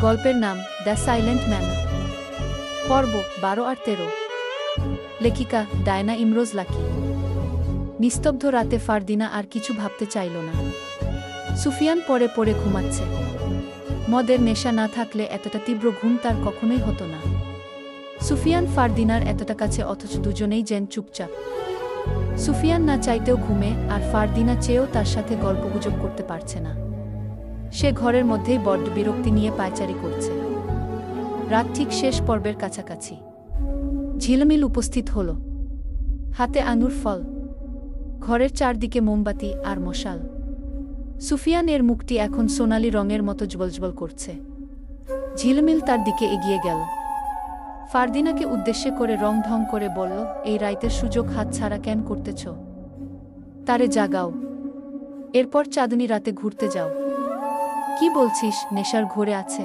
গল্পের নাম the silent man, পর্ব 12 আর 13। লেখিকা ডায়না ইমরোজ লাকি। নিস্তব্ধ রাতে ফারদিনা আর কিছু ভাবতে চাইল না। সুফিয়ান পড়ে পড়ে ঘুমাচ্ছে। মদের নেশা না থাকলে এতটা তীব্র ঘুম তার কখনোই হতো না। সুফিয়ান ফারদিনার এতটা কাছে, অথচ দুজনেই যেন চুপচাপ। সুফিয়ান না চাইতেও ঘুমে, আর ফারদিনা চেয়েও তার সাথে গল্পগুজব করতে পারছে না। সে ঘরের মধ্যেই বড্ড বিরক্তি নিয়ে পায়চারি করছে। রাত ঠিক শেষ পর্বের কাছাকাছি। ঝিলমিল উপস্থিত হল, হাতে আঙুর ফল, ঘরের চারদিকে মোমবাতি আর মশাল। সুফিয়ান এর মুখটি এখন সোনালি রঙের মতো জ্বলজ্বল করছে। ঝিলমিল তার দিকে এগিয়ে গেল। ফারদিনাকে উদ্দেশ্যে করে রং ঢং করে বলল, এই রাইতের সুযোগ হাতছাড়া কেন করতেছ? তারে জাগাও, এরপর চাঁদনি রাতে ঘুরতে যাও। কি বলছিস? নেশার ঘোরে আছে,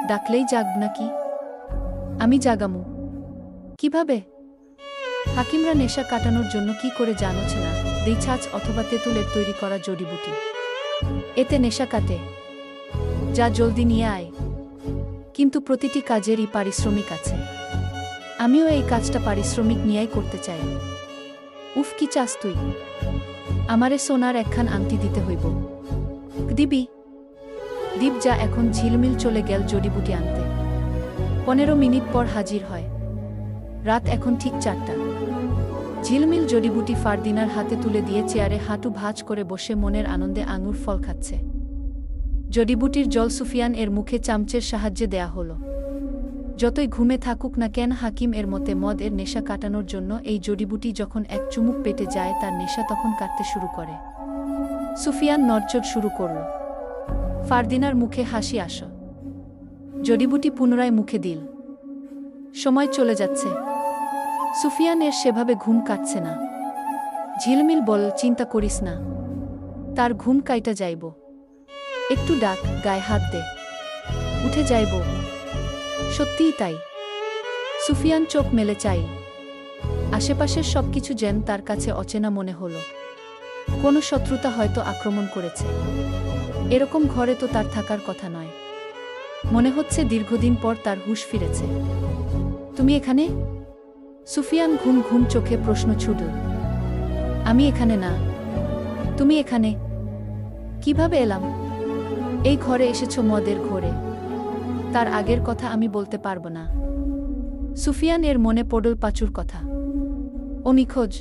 ডাকলেই জাগব নাকি? আমি জাগামু কিভাবে? হাকিমরা নেশা কাটানোর জন্য কি করে জানোছ না? দেই ছাঁচ অথবা তেঁতুলের তৈরি করা জড়িবুটি, এতে নেশা কাটে। যা জলদি নিয়ে আয়। কিন্তু প্রতিটি কাজেরই পারিশ্রমিক আছে। আমিও এই কাজটা পারিশ্রমিক নিয়েই করতে চাই। উফ, কি চাস তুই? আমারে সোনার একখান আংটি দিতে হইব। দিবি? দীপ যা। এখন ঝিলমিল চলে গেল জড়িবুটি আনতে। 15 মিনিট পর হাজির হয়। রাত এখন ঠিক 4টা। ঝিলমিল জড়িবুটি ফারদিনার হাতে তুলে দিয়ে চেয়ারে হাঁটু ভাঁজ করে বসে মনের আনন্দে আঙুর ফল খাচ্ছে। জড়িবুটির জল সুফিয়ান এর মুখে চামচের সাহায্যে দেয়া হলো। যতই ঘুমে থাকুক না কেন, হাকিম এর মতে মদ এর নেশা কাটানোর জন্য এই জড়িবুটি যখন এক চুমুক পেটে যায়, তার নেশা তখন কাটতে শুরু করে। সুফিয়ান নড়চড় শুরু করল। ফারদিনার মুখে হাসি আস। জড়িবুটি পুনরায় মুখে দিল। সময় চলে যাচ্ছে। সুফিয়ান এর সেভাবে ঘুম কাটছে না। ঝিলমিল বল, চিন্তা করিস না, তার ঘুম কাইটা যাইব। একটু ডাক, গায়ে হাত দে, উঠে যাইব। সত্যিই তাই। সুফিয়ান চোখ মেলে চাই। আশেপাশের সবকিছু যেন তার কাছে অচেনা মনে হল। কোনো শত্রুতা হয়তো আক্রমণ করেছে। এরকম ঘরে তো তার থাকার কথা নয়। মনে হচ্ছে দীর্ঘদিন পর তার হুঁশ ফিরেছে। তুমি এখানে? সুফিয়ান ঘুম ঘুম চোখে প্রশ্ন ছুটল। আমি এখানে না। তুমি এখানে কিভাবে এলাম? এই ঘরে এসেছো মদের ঘরে। তার আগের কথা আমি বলতে পারবো না। সুফিয়ান এর মনে পড়ল পাঁচুর কথা। ও নিখোঁজ।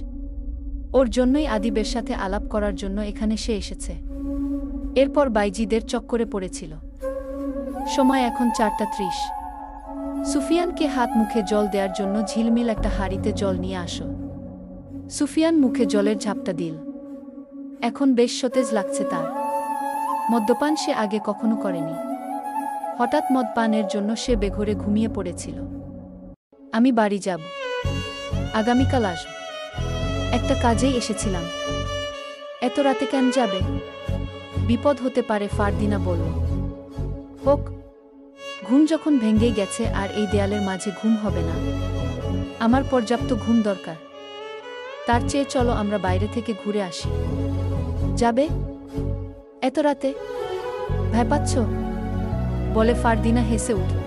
ওর জন্যই আদিবের সাথে আলাপ করার জন্য এখানে সে এসেছে। এরপর বাইজিদের চক্করে পড়েছিল। সময় এখন 4:30। সুফিয়ানকে হাত মুখে জল দেওয়ার জন্য ঝিলমিল একটা হাঁড়িতে জল নিয়ে আসো। সুফিয়ান মুখে জলের ঝাপটা দিল। এখন বেশ সতেজ লাগছে তার। মদ্যপান সে আগে কখনো করেনি। হঠাৎ মদ পানের জন্য সে বেঘোরে ঘুমিয়ে পড়েছিল। আমি বাড়ি যাব, আগামীকাল আসব। একটা কাজেই এসেছিলাম। এত রাতে কেন যাবে? বিপদ হতে পারে, ফারদিনা বলল। হোক, ঘুম যখন ভেঙেই গেছে আর এই দেয়ালের মাঝে ঘুম হবে না। আমার পর্যাপ্ত ঘুম দরকার। তার চেয়ে চলো আমরা বাইরে থেকে ঘুরে আসি। যাবে? এত রাতে? ভয় পাচ্ছ? বলে ফারদিনা হেসে উঠল।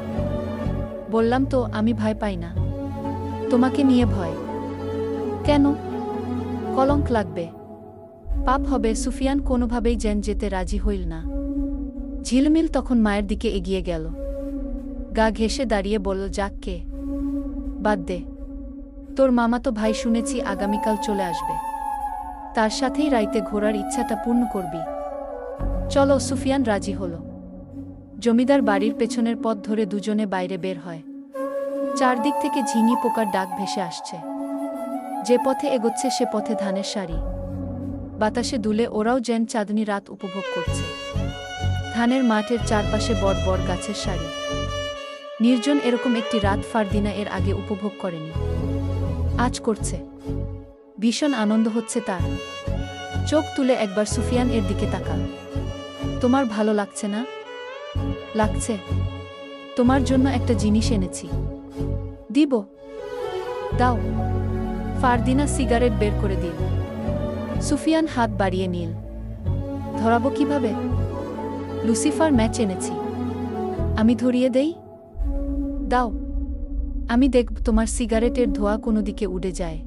বললাম তো আমি ভয় পাই না। তোমাকে নিয়ে ভয় কেন? কলঙ্ক লাগবে, পাপ হবে। সুফিয়ান কোনোভাবেই যেন যেতে রাজি হইল না। ঝিলমিল তখন মায়ের দিকে এগিয়ে গেল। গা ঘেঁষে দাঁড়িয়ে বলল, যাক কে? বাদ দে। তোর মামাতো ভাই শুনেছি আগামীকাল চলে আসবে। তার সাথেই রাইতে ঘোরার ইচ্ছাটা পূর্ণ করবি। চলো। সুফিয়ান রাজি হল। জমিদার বাড়ির পেছনের পথ ধরে দুজনে বাইরে বের হয়। চারদিক থেকে ঝিঙি পোকার ডাক ভেসে আসছে। যে পথে এগোচ্ছে সে পথে ধানের সারি। বাতাসে দুলে ওরাও যেন চাঁদনি রাত উপভোগ করছে। ধানের মাঠের চারপাশে বড় বড় গাছের সারি। নির্জন এরকম একটি রাত ফারদিনা এর আগে উপভোগ করেনি। আজ করছে। ভীষণ আনন্দ হচ্ছে তার। চোখ তুলে একবার সুফিয়ান এর দিকে তাকাল। তোমার ভালো লাগছে না? লাগছে। তোমার জন্য একটা জিনিস এনেছি। দিব? দাও। ফারদিনা সিগারেট বের করে দিল। সুফিয়ান হাত বাড়িয়ে নিল। ধরাবো কিভাবে? লুসিফার ম্যাচ এনেছি। আমি ধরিয়ে দেই? দাও, আমি দেখব তোমার সিগারেটের ধোঁয়া কোনো দিকে উড়ে যায়।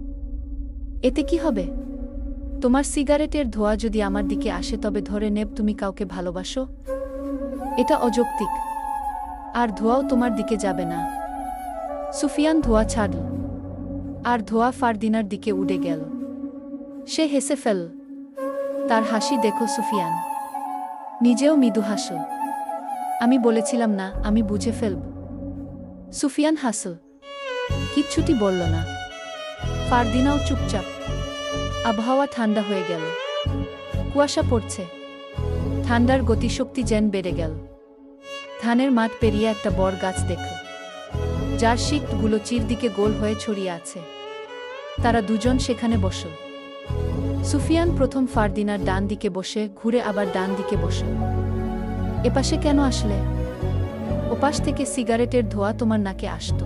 এতে কি হবে? তোমার সিগারেটের ধোঁয়া যদি আমার দিকে আসে তবে ধরে নেব তুমি কাউকে ভালোবাসো। এটা অযৌক্তিক। আর ধোঁয়াও তোমার দিকে যাবে না। সুফিয়ান ধোঁয়া ছাড়ল, আর ধোঁয়া ফারদিনার দিকে উড়ে গেল। সে হেসে ফেল। তার হাসি দেখো সুফিয়ান। নিজেও মৃদু হাসল। আমি বলেছিলাম না, আমি বুঝে ফেলব। সুফিয়ান হাসল, কিচ্ছুটি বলল না। ফারদিনাও চুপচাপ। আবহাওয়া ঠান্ডা হয়ে গেল। কুয়াশা পড়ছে। ঠান্ডার গতিশক্তি যেন বেড়ে গেল। ধানের মাঠ পেরিয়ে একটা বড় গাছ দেখল, যার শিকগুলো চিরদিকে গোল হয়ে ছড়িয়ে আছে। তারা দুজন সেখানে বসল। সুফিয়ান প্রথম ফারদিনার ডান দিকে বসে ঘুরে আবার ডান দিকে বসল। এপাশে কেন আসলে? ওপাশ থেকে সিগারেটের ধোঁয়া তোমার নাকে আসত।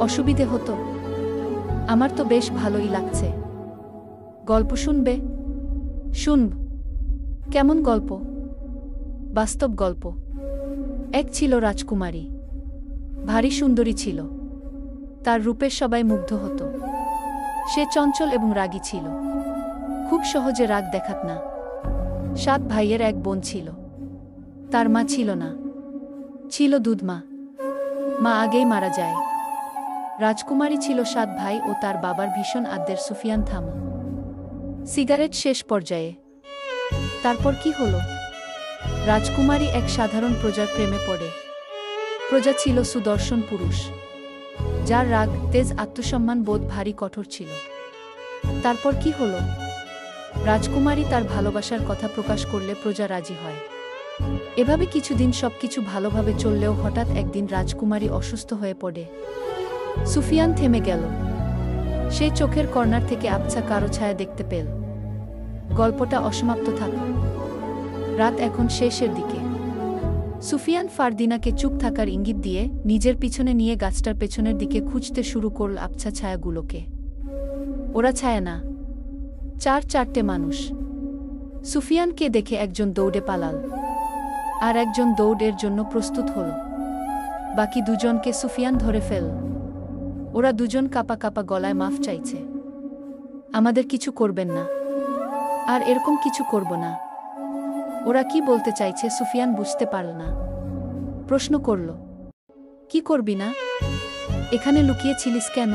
অসুবিধে হতো? আমার তো বেশ ভালোই লাগছে। গল্প শুনবে? শুনব। কেমন গল্প? বাস্তব গল্প। এক ছিল রাজকুমারী। ভারী সুন্দরী ছিল। তার রূপে সবাই মুগ্ধ হতো। সে চঞ্চল এবং রাগী ছিল। খুব সহজে রাগ দেখাত না। 7 ভাইয়ের এক বোন ছিল। তার মা ছিল না। ছিল দুধমা। মা আগেই মারা যায়। রাজকুমারী ছিল 7 ভাই ও তার বাবার ভীষণ আদ্যের সুফিয়ান থাম। সিগারেট শেষ পর্যায়ে। তারপর কি হলো? রাজকুমারী এক সাধারণ প্রজার প্রেমে পড়ে। প্রজা ছিল সুদর্শন পুরুষ, যার রাগ, তেজ, আত্মসম্মান বোধ ভারী কঠোর ছিল। তারপর কি হলো? রাজকুমারী তার ভালোবাসার কথা প্রকাশ করলে প্রজা রাজি হয়। এভাবে কিছুদিন সবকিছু ভালোভাবে চললেও হঠাৎ একদিন রাজকুমারী অসুস্থ হয়ে পড়ে। সুফিয়ান থেমে গেল। সে চোখের কর্নার থেকে আবছা কারো ছায়া দেখতে পেল। গল্পটা অসমাপ্ত থাকল। রাত এখন শেষের দিকে। সুফিয়ান ফারদিনাকে চুপ থাকার ইঙ্গিত দিয়ে নিজের পিছনে নিয়ে গাছটার পেছনের দিকে খুঁজতে শুরু করল আবছা ছায়াগুলোকে। ওরা ছায়া না, 4-4টে মানুষ। সুফিয়ানকে দেখে একজন দৌড়ে পালাল, আর একজন দৌড়ের জন্য প্রস্তুত হল। বাকি দুজনকে সুফিয়ান ধরে ফেল। ওরা দুজন কাপা কাপা গলায় মাফ চাইছে। আমাদের কিছু করবেন না, আর এরকম কিছু করব না। ওরা কি বলতে চাইছে সুফিয়ান বুঝতে পারল না। প্রশ্ন করল, কি করবি না? এখানে লুকিয়েছিলিস কেন?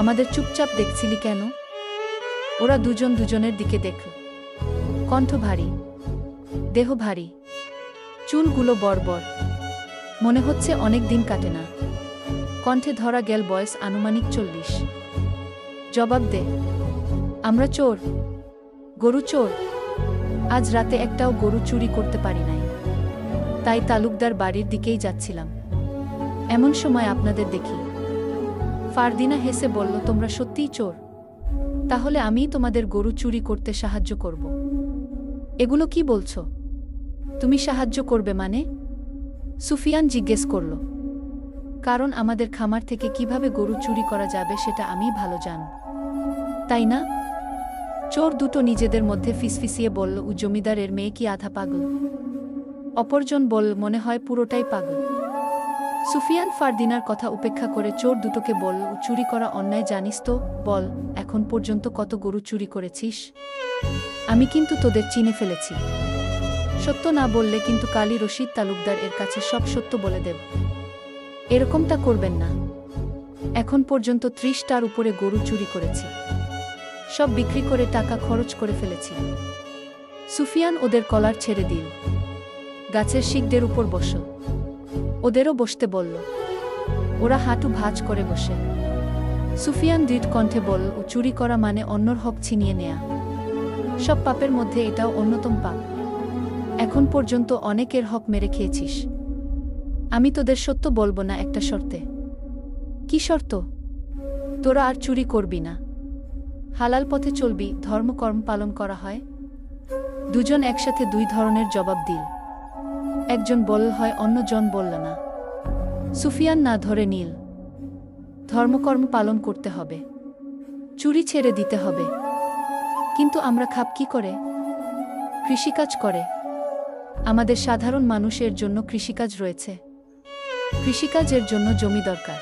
আমাদের চুপচাপ দেখছিলি কেন? ওরা দুজন দুজনের দিকে দেখল। কণ্ঠ ভারী, দেহ ভারী, চুলগুলো বড়। মনে হচ্ছে অনেক দিন কাটে না। কণ্ঠে ধরা গেল বয়স আনুমানিক 40। জবাব দে। আমরা চোর, গরু চোর। আজ রাতে একটাও গরু চুরি করতে পারি নাই। তাই তালুকদার বাড়ির দিকেই যাচ্ছিলাম। এমন সময় আপনাদের দেখি। ফারদিনা হেসে বলল, তোমরা সত্যিই চোর? তাহলে আমিই তোমাদের গরু চুরি করতে সাহায্য করব। এগুলো কি বলছো? তুমি সাহায্য করবে মানে? সুফিয়ান জিজ্ঞেস করল। কারণ আমাদের খামার থেকে কিভাবে গরু চুরি করা যাবে সেটা আমিই ভালো জানি, তাই না? চোর দুটো নিজেদের মধ্যে ফিসফিসিয়ে বলল, ও জমিদারের মেয়ে কি আধা পাগল? অপরজন বলল, মনে হয় পুরোটাই পাগল। সুফিয়ান ফারদিনার কথা উপেক্ষা করে চোর দুটোকে বলল, চুরি করা অন্যায় জানিস তো? বল, এখন পর্যন্ত কত গরু চুরি করেছিস? আমি কিন্তু তোদের চিনে ফেলেছি। সত্য না বললে কিন্তু কালী রশিদ তালুকদার এর কাছে সব সত্য বলে দেব। এরকমটা করবেন না। এখন পর্যন্ত 30টার উপরে গরু চুরি করেছি। সব বিক্রি করে টাকা খরচ করে ফেলেছি। সুফিয়ান ওদের কলার ছেড়ে দিল। গাছের শিকদের উপর বস। ওদেরও বসতে বলল। ওরা হাঁটু ভাঁজ করে বসে। সুফিয়ান দৃঢ় কণ্ঠে বলল, ও চুরি করা মানে অন্যর হক ছিনিয়ে নেয়া। সব পাপের মধ্যে এটাও অন্যতম পাপ। এখন পর্যন্ত অনেকের হক মেরে খেয়েছিস। আমি তোদের সত্য বলবো না একটা শর্তে। কি শর্ত? তোরা আর চুরি করবি না, হালাল পথে চলবি, ধর্মকর্ম পালন করা হয়। দুজন একসাথে 2 ধরনের জবাব দিল। একজন বলল হয়, অন্যজন বলল না। সুফিয়ান না ধরে নিল। ধর্মকর্ম পালন করতে হবে, চুরি ছেড়ে দিতে হবে। কিন্তু আমরা খাব কি করে? কৃষিকাজ করে। আমাদের সাধারণ মানুষের জন্য কৃষিকাজ রয়েছে। কৃষিকাজের জন্য জমি দরকার,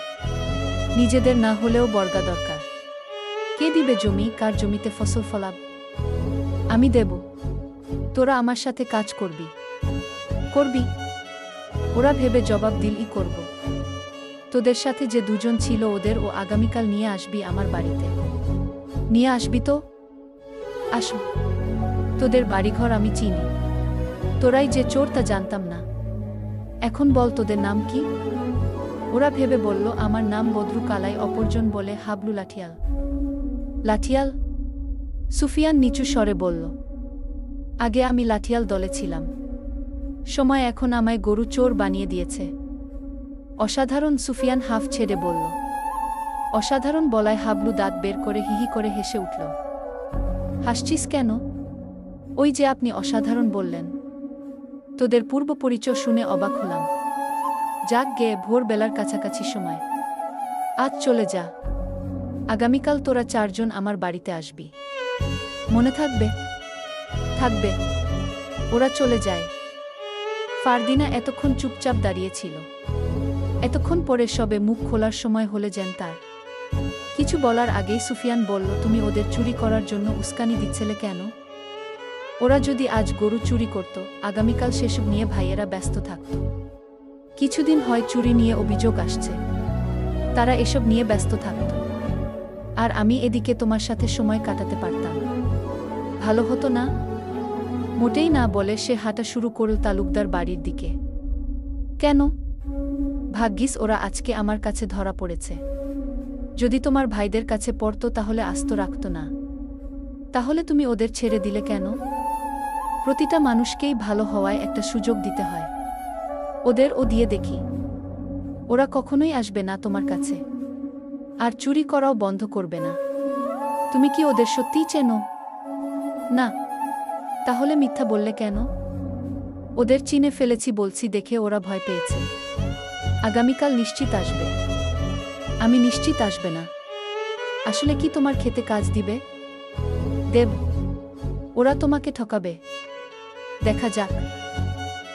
নিজেদের না হলেও বর্গা দরকার। কে দিবে জমি? কার জমিতে ফসল ফলাব? আমি দেব। তোরা আমার সাথে কাজ করবি? করবি? ওরা ভেবে জবাব দিল, ই করব। তোদের সাথে যে দুজন ছিল ওদের ও আগামীকাল নিয়ে আসবি আমার বাড়িতে। নিয়ে আসবি তো? আসব। তোদের বাড়িঘর আমি চিনি। তোরাই যে চোর তা জানতাম না। এখন বল তোদের নাম কি? ওরা ভেবে বলল, আমার নাম বদরু কালাই, অপরজন বলে হাবলু লাঠিয়াল। লাঠিয়াল? সুফিয়ান নিচু স্বরে বলল, আগে আমি লাঠিয়াল দলে ছিলাম, সময় এখন আমায় গরু চোর বানিয়ে দিয়েছে। অসাধারণ, সুফিয়ান হাফ ছেড়ে বলল। অসাধারণ বলায় হাবলু দাঁত বের করে হিহি করে হেসে উঠল। হাসছিস কেন? ওই যে আপনি অসাধারণ বললেন। তোদের পূর্ব পরিচয় শুনে অবাক হলাম। যাক গে, ভোরবেলার কাছাকাছি সময়। আজ চলে যা। আগামীকাল তোরা 4 জন আমার বাড়িতে আসবি। মনে থাকবে? থাকবে। ওরা চলে যায়। ফারদিনা এতক্ষণ চুপচাপ দাঁড়িয়েছিল। এতক্ষণ পরে সবে মুখ খোলার সময় হলে যেন তার। কিছু বলার আগেই সুফিয়ান বলল, তুমি ওদের চুরি করার জন্য উস্কানি দিচ্ছিলে কেন? ওরা যদি আজ গরু চুরি করত, আগামীকাল সেসব নিয়ে ভাইয়েরা ব্যস্ত থাকত। কিছুদিন হয় চুরি নিয়ে অভিযোগ আসছে, তারা এসব নিয়ে ব্যস্ত থাকত। আর আমি এদিকে তোমার সাথে সময় কাটাতে পারতাম। ভালো হতো না? মোটেই না, বলে সে হাঁটা শুরু করল তালুকদার বাড়ির দিকে। কেন? ভাগ্যিস ওরা আজকে আমার কাছে ধরা পড়েছে। যদি তোমার ভাইদের কাছে পড়তো তাহলে আস্ত রাখত না। তাহলে তুমি ওদের ছেড়ে দিলে কেন? প্রতিটা মানুষকেই ভালো হওয়ায় একটা সুযোগ দিতে হয়। ওদেরও দিয়ে দেখি। ওরা কখনোই আসবে না তোমার কাছে, আর চুরি করাও বন্ধ করবে না। তুমি কি ওদের সত্যিই চেনো? না। তাহলে মিথ্যা বললে কেন? ওদের চিনে ফেলেছি বলছি দেখে ওরা ভয় পেয়েছে। আগামীকাল নিশ্চিত আসবে। আমি নিশ্চিত আসবে না। আসলে কি তোমার খেতে কাজ দিবে? দেব। ওরা তোমাকে ঠকাবে। দেখা যাক।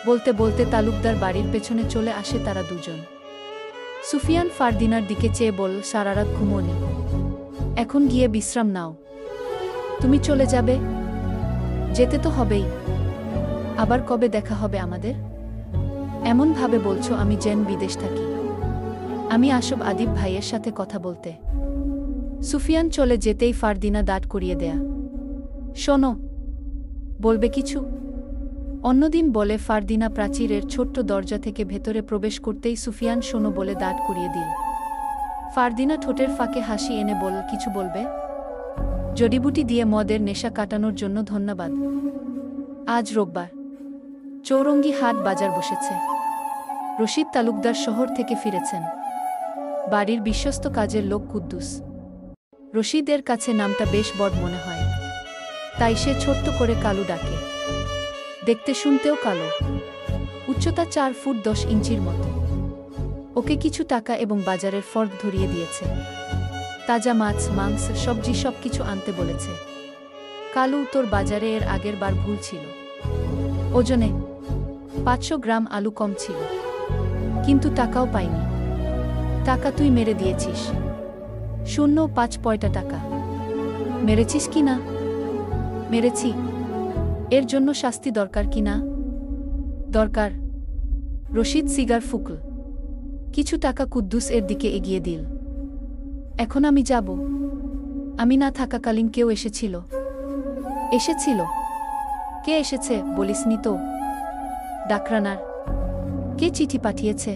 বলতে বলতে তালুকদার বাড়ির পেছনে চলে আসে তারা দুজন। সুফিয়ান ফারদিনার দিকে চেয়ে বলল, সারারাত ঘুমোনি, এখন গিয়ে বিশ্রাম নাও। তুমি চলে যাবে? যেতে তো হবেই। আবার কবে দেখা হবে আমাদের? এমন ভাবে বলছো আমি যেন বিদেশ থাকি। আমি আসব আদিব ভাইয়ের সাথে কথা বলতে। সুফিয়ান চলে যেতেই ফারদিনা দাঁড় করিয়ে দেয়া। শোনো, বলবে কিছু? অন্যদিন বলে ফারদিনা প্রাচীরের ছোট্ট দরজা থেকে ভেতরে প্রবেশ করতেই সুফিয়ান শোনো বলে দাঁড় করিয়ে দিল। ফারদিনা ঠোঁটের ফাঁকে হাসি এনে বলল, কিছু বলবে? জড়িবুটি দিয়ে মদের নেশা কাটানোর জন্য ধন্যবাদ। আজ রোববার, চৌরঙ্গি হাট বাজার বসেছে। রশিদ তালুকদার শহর থেকে ফিরেছেন। বাড়ির বিশ্বস্ত কাজের লোক কুদ্দুস। রশিদের কাছে নামটা বেশ বড় মনে হয়, তাই সে ছোট্ট করে কালু ডাকে। দেখতে শুনতেও কালো, উচ্চতা 4 ফুট 10 ইঞ্চির মতো। ওকে কিছু টাকা এবং বাজারের ফর্দ ধরিয়ে দিয়েছে। তাজা মাছ, মাংস, সবজি সবকিছু আনতে বলেছে। কালু, তোর বাজারে এর আগের বার ভুল ছিল। ওজনে 500 গ্রাম আলু কম ছিল, কিন্তু টাকাও পাইনি। টাকা তুই মেরে দিয়েছিস। 0.5 পয়সা টাকা মেরেছিস কি না? মেরেছি। এর জন্য শাস্তি দরকার কি না? দরকার। রশিদ সিগার ফুকল। কিছু টাকা কুদ্দুস এর দিকে এগিয়ে দিল। এখন আমি যাব? আমি না থাকাকালীন কেউ এসেছিল? এসেছিল? কে এসেছে বলিসনি তো? ডাকরানার। কে চিঠি পাঠিয়েছে?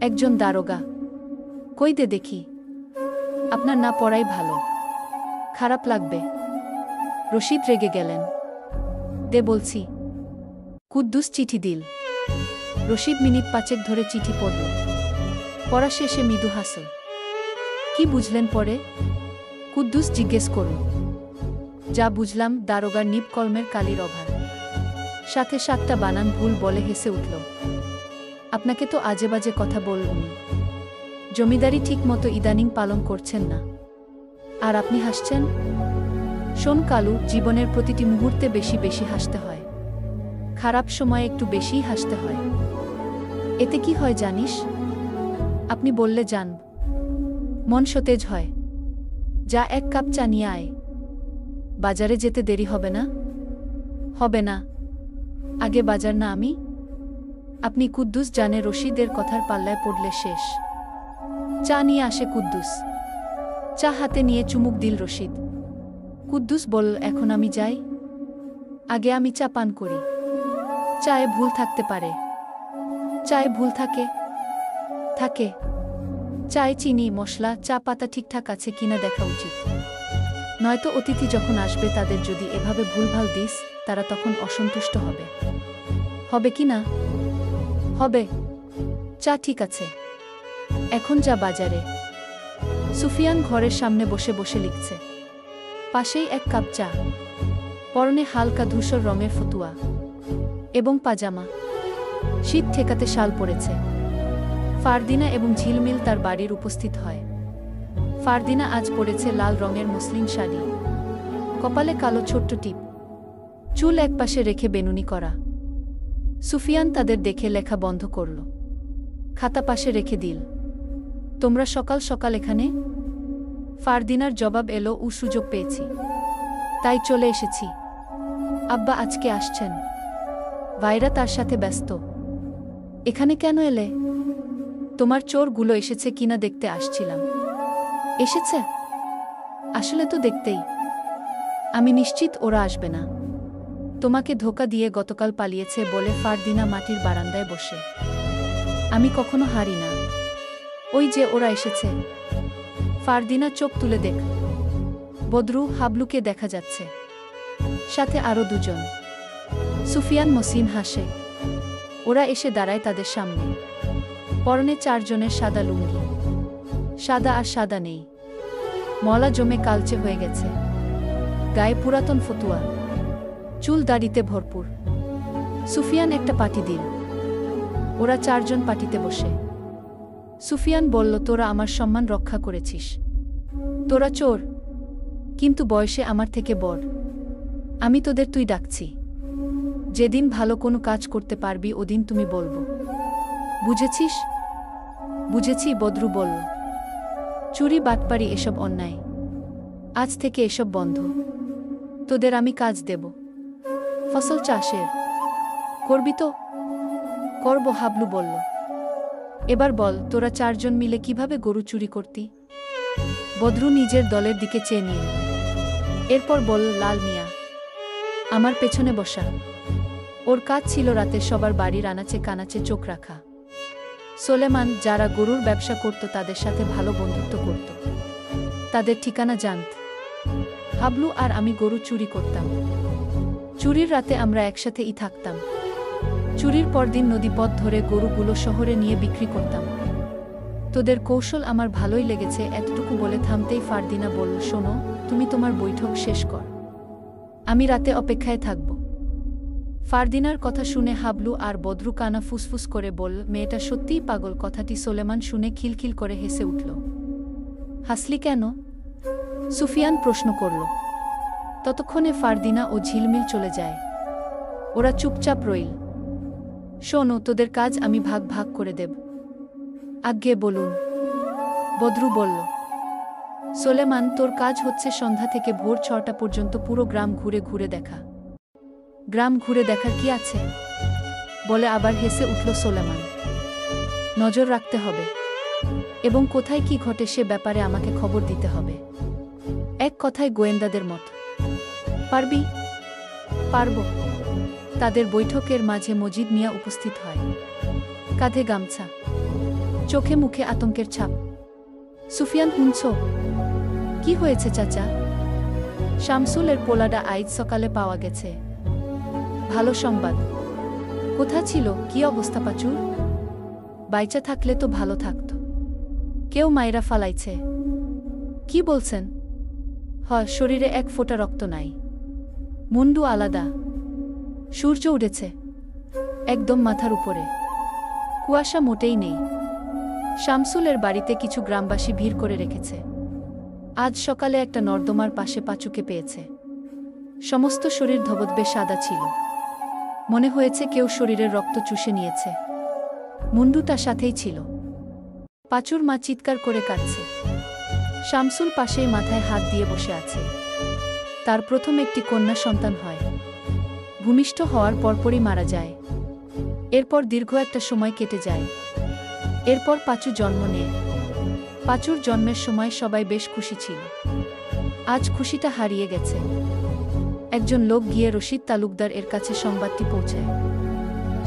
একজন দারোগা। কই দে দেখি। আপনার না পড়াই ভালো, খারাপ লাগবে। রশিদ রেগে গেলেন। দে বলছি। কুদ্দুস চিঠি দিল। রশিদ মিনিট 5 ধরে চিঠি পড়ল। পড়া শেষে মৃদু হাসল। কি বুঝলেন পরে? কুদ্দুস জিজ্ঞেস করল। যা বুঝলাম, দারোগার নিব কলমের কালির অভাব, সাথে 7টা বানান ভুল বলে হেসে উঠল। আপনাকে তো আজে বাজে কথা বলুনি। জমিদারি ঠিক মতো ইদানিং পালন করছেন না, আর আপনি হাসছেন? শোন কালু, জীবনের প্রতিটি মুহূর্তে বেশি বেশি হাসতে হয়। খারাপ সময়ে একটু বেশিই হাসতে হয়। এতে কি হয় জানিস? আপনি বললে জানব। মন সতেজ হয়। যা, এক কাপ চা নিয়ে আয়। বাজারে যেতে দেরি হবে না? হবে না। আগে বাজার না আমি? আপনি কুদ্দুস জানে রশিদের কথার পাল্লায় পড়লে শেষ। চা নিয়ে আসে কুদ্দুস। চা হাতে নিয়ে চুমুক দিল রশিদ। কুদ্দুস বলল, এখন আমি যাই? আগে আমি চা পান করি। চায়ে ভুল থাকতে পারে। চায়ে ভুল থাকে? থাকে। চায়ে চিনি, মশলা, চা পাতা ঠিকঠাক আছে কিনা দেখা উচিত। নয়তো অতিথি যখন আসবে তাদের যদি এভাবে ভুলভাল দিস, তারা তখন অসন্তুষ্ট হবে। হবে কি না? হবে। চা ঠিক আছে। এখন যা বাজারে। সুফিয়ান ঘরের সামনে বসে বসে লিখছে। পাশেই এক কাপ চা। পরনে হালকা ধূসর রঙের ফতুয়া এবং পাজামা। শীত ঠেকাতে শাল পড়েছে। ফারদিনা এবং ঝিলমিল তার বাড়ির উপস্থিত হয়। ফারদিনা আজ পরেছে লাল রঙের মসলিন শাড়ি। কপালে কালো ছোট্ট টিপ। চুল একপাশে রেখে বেনুনি করা। সুফিয়ান তাদের দেখে লেখা বন্ধ করল। খাতা পাশে রেখে দিল। তোমরা সকাল সকাল এখানে? ফারদিনার জবাব এলো, ও সুযোগ পেয়েছি, তাই চলে এসেছি। আব্বা আজকে আসছেন। ভাইরা তার সাথে ব্যস্ত। এখানে কেন এলে? তোমার চোরগুলো এসেছে কিনা দেখতে আসছিলাম। এসেছে? আসলে তো দেখতেই। আমি নিশ্চিত ওরা আসবে না। তোমাকে ধোঁকা দিয়ে গতকাল পালিয়েছে বলে ফারদিনা মাটির বারান্দায় বসে। আমি কখনো হারি না। ওই যে ওরা এসেছে। ফারদিনা চোখ তুলে দেখ। বদরু, হাবলুকে দেখা যাচ্ছে। সাথে আরো দুজন। সুফিয়ান মসিন হাসে। ওরা এসে দাঁড়ায় তাদের সামনে। পরনে চারজনের সাদা লুঙ্গি। সাদা আর সাদা নেই, মলা জমে কালচে হয়ে গেছে। গায়ে পুরাতন ফতুয়া। চুল দাড়িতে ভরপুর। সুফিয়ান একটা পাটি দিল। ওরা চারজন পাটিতে বসে। সুফিয়ান বলল, তোরা আমার সম্মান রক্ষা করেছিস। তোরা চোর, কিন্তু বয়সে আমার থেকে বড়। আমি তোদের তুই ডাকছি। যেদিন ভালো কোনো কাজ করতে পারবি ওদিন তুমি বলবো। বুঝেছিস? বুঝেছি, বদরু বলল। চুরি, বাটপারি এসব অন্যায়। আজ থেকে এসব বন্ধ। তোদের আমি কাজ দেব। ফসল চাষের। করবি তো? করব, হাবলু বলল। এবার বল, তোরা চারজন মিলে কিভাবে গরু চুরি করতি? বদরু নিজের দলের দিকে চেয়ে নিল। এরপর বলল, লাল মিয়া আমার পেছনে বসা। ওর কাজ ছিল রাতে সবার বাড়ির আনাচে কানাচে চোখ রাখা। সোলেমান, যারা গরুর ব্যবসা করত তাদের সাথে ভালো বন্ধুত্ব করত, তাদের ঠিকানা জানত। হাবলু আর আমি গরু চুরি করতাম। চুরির রাতে আমরা একসাথেই থাকতাম। চুরির পরদিন নদীপথ ধরে গরুগুলো শহরে নিয়ে বিক্রি করতাম। তোদের কৌশল আমার ভালোই লেগেছে। এতটুকু বলে থামতেই ফারদিনা বলল, শোনো, তুমি তোমার বৈঠক শেষ কর। আমি রাতে অপেক্ষায় থাকব। ফারদিনার কথা শুনে হাবলু আর বদরু কানা ফুসফুস করে বলল, মেয়েটা সত্যিই পাগল। কথাটি সোলেমান শুনে খিলখিল করে হেসে উঠল। হাসলি কেন? সুফিয়ান প্রশ্ন করল। ততক্ষণে ফারদিনা ও ঝিলমিল চলে যায়। ওরা চুপচাপ রইল। শোনো, তোদের কাজ আমি ভাগ ভাগ করে দেব। আজ্ঞে বলুন, বদরু বলল। সোলেমান, তোর কাজ হচ্ছে সন্ধ্যা থেকে ভোর 6টা পর্যন্ত পুরো গ্রাম ঘুরে ঘুরে দেখা। গ্রাম ঘুরে দেখার কি আছে? বলে আবার হেসে উঠল সোলেমান। নজর রাখতে হবে এবং কোথায় কি ঘটে সে ব্যাপারে আমাকে খবর দিতে হবে। এক কথায় গোয়েন্দাদের মত। পারবি? পারব। তাদের বৈঠকের মাঝে মজিদ মিয়া উপস্থিত হয়। কাঁধে গামছা, চোখে মুখে আতঙ্কের ছাপ। সুফিয়ান, শুনছ? কি হয়েছে চাচা? শামসুলের পোলাডা আইজ সকালে পাওয়া গেছে। ভালো সংবাদ। কোথা ছিল? কি অবস্থা পাচুর? বাইচা থাকলে তো ভালো থাকত। কেউ মায়েরা ফালাইছে। কি বলছেন? হয়, শরীরে এক ফোঁটা রক্ত নাই। মুন্ডু আলাদা। সূর্য উঠেছে একদম মাথার উপরে। কুয়াশা মোটেই নেই। শামসুলের বাড়িতে কিছু গ্রামবাসী ভিড় করে রেখেছে। আজ সকালে একটা নর্দমার পাশে পাচুকে পেয়েছে। সমস্ত শরীর ধবধবে সাদা ছিল। মনে হয়েছে কেউ শরীরের রক্ত চুষে নিয়েছে। মুন্ডু তার সাথেই ছিল। পাঁচুর মা চিৎকার করে কাঁদছে। শামসুল পাশেই মাথায় হাত দিয়ে বসে আছে। তার প্রথম একটি কন্যা সন্তান হয়। ভূমিষ্ঠ হওয়ার পরপরই মারা যায়। এরপর দীর্ঘ একটা সময় কেটে যায়। এরপর পাঁচু জন্ম নেয়। পাঁচুর জন্মের সময় সবাই বেশ খুশি ছিল। আজ খুশিটা হারিয়ে গেছে। একজন লোক গিয়ে রশিদ তালুকদার এর কাছে সংবাদটি পৌঁছায়।